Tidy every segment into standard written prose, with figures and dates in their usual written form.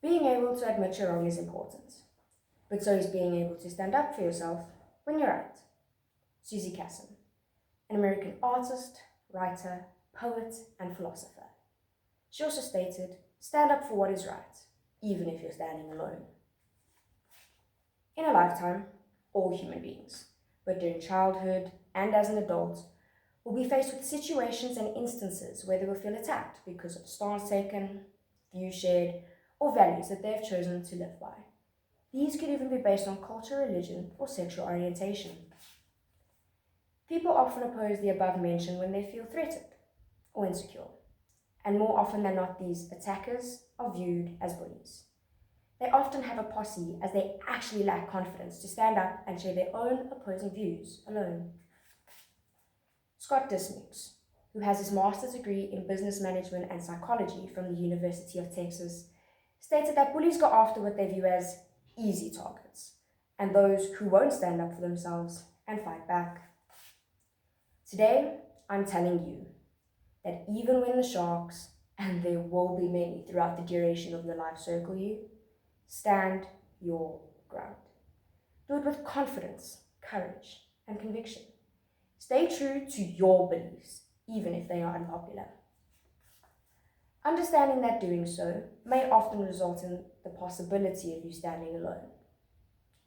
Being able to admit you're wrong is important, but so is being able to stand up for yourself when you're right. Susie Casson, an American artist, writer, poet, and philosopher. She also stated, stand up for what is right, even if you're standing alone. In a lifetime, all human beings, but during childhood and as an adult, will be faced with situations and instances where they will feel attacked because of stance taken, views shared, or values that they have chosen to live by. These could even be based on culture, religion, or sexual orientation. People often oppose the above mentioned when they feel threatened or insecure, and more often than not, these attackers are viewed as bullies. They often have a posse as they actually lack confidence to stand up and share their own opposing views alone. Scott Dismukes, who has his master's degree in business management and psychology from the University of Texas, stated that bullies go after what they view as easy targets, and those who won't stand up for themselves and fight back. Today, I'm telling you that even when the sharks, and there will be many throughout the duration of your life, circle you, stand your ground. Do it with confidence, courage, and conviction. Stay true to your beliefs, even if they are unpopular. Understanding that doing so may often result in the possibility of you standing alone.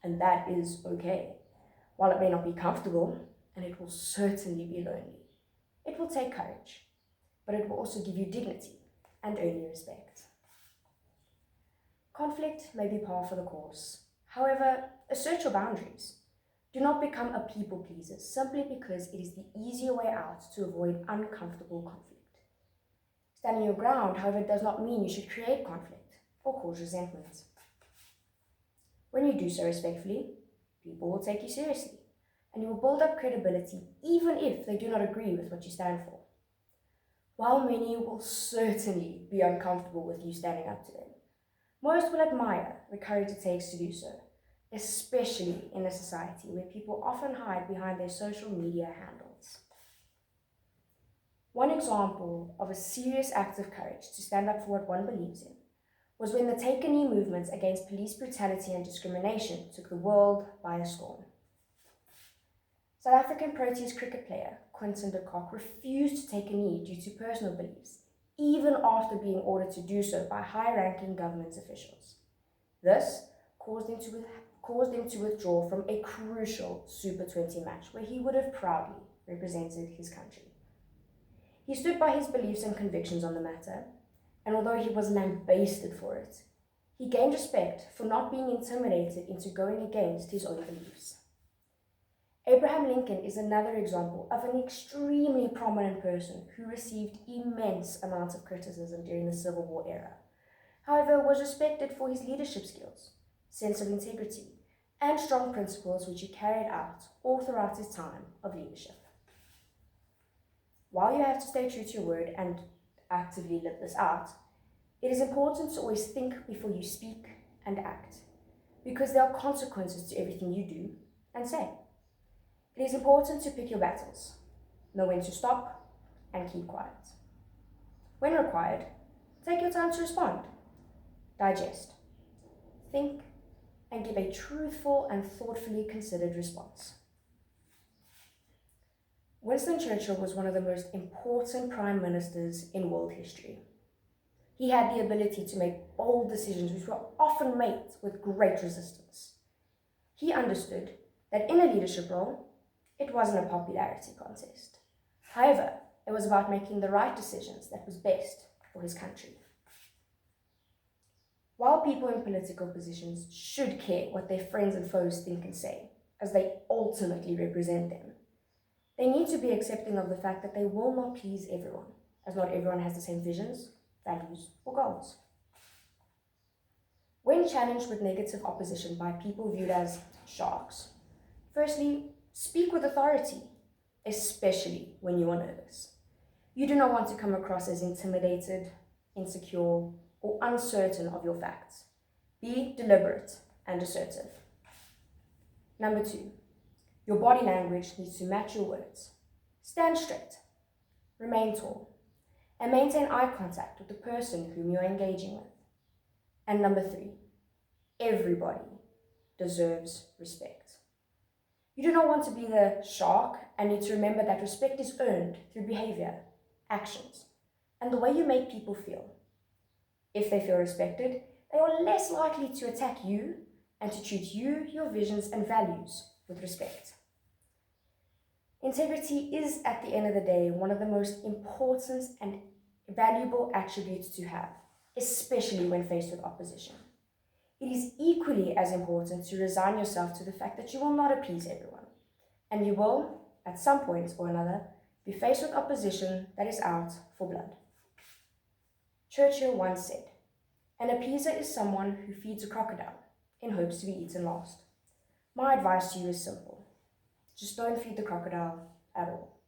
And that is okay. While it may not be comfortable, and it will certainly be lonely, it will take courage, but it will also give you dignity and earn you respect. Conflict may be par for the course. However, assert your boundaries. Do not become a people pleaser simply because it is the easier way out to avoid uncomfortable conflict. Standing your ground, however, does not mean you should create conflict or cause resentment. When you do so respectfully, people will take you seriously, and you will build up credibility even if they do not agree with what you stand for. While many will certainly be uncomfortable with you standing up to them, most will admire the courage it takes to do so, especially in a society where people often hide behind their social media handles. One example of a serious act of courage to stand up for what one believes in was when the Take a Knee movement against police brutality and discrimination took the world by a storm. South African Proteas cricket player Quinton de Kock refused to take a knee due to personal beliefs, even after being ordered to do so by high-ranking government officials. This caused him to withdraw from a crucial Super 20 match where he would have proudly represented his country. He stood by his beliefs and convictions on the matter, and although he was lambasted for it, he gained respect for not being intimidated into going against his own beliefs. Abraham Lincoln is another example of an extremely prominent person who received immense amounts of criticism during the Civil War era. However, was respected for his leadership skills, sense of integrity, and strong principles which he carried out all throughout his time of leadership. While you have to stay true to your word and actively live this out, it is important to always think before you speak and act, because there are consequences to everything you do and say. It is important to pick your battles, know when to stop, and keep quiet. When required, take your time to respond, digest, think, and give a truthful and thoughtfully considered response. Winston Churchill was one of the most important prime ministers in world history. He had the ability to make bold decisions which were often made with great resistance. He understood that in a leadership role, it wasn't a popularity contest. However, it was about making the right decisions that was best for his country. While people in political positions should care what their friends and foes think and say, as they ultimately represent them, they need to be accepting of the fact that they will not please everyone, as not everyone has the same visions, values, or goals. When challenged with negative opposition by people viewed as sharks, firstly, speak with authority, especially when you are nervous. You do not want to come across as intimidated, insecure, or uncertain of your facts. Be deliberate and assertive. Number 2, your body language needs to match your words. Stand straight, remain tall, and maintain eye contact with the person whom you are engaging with. And number 3, everybody deserves respect. You do not want to be the shark and need to remember that respect is earned through behavior, actions, and the way you make people feel. If they feel respected, they are less likely to attack you and to treat you, your visions, and values with respect. Integrity is, at the end of the day, one of the most important and valuable attributes to have, especially when faced with opposition. It is equally as important to resign yourself to the fact that you will not appease everyone, and you will, at some point or another, be faced with opposition that is out for blood. Churchill once said, "An appeaser is someone who feeds a crocodile in hopes to be eaten last." My advice to you is simple. Just don't feed the crocodile at all.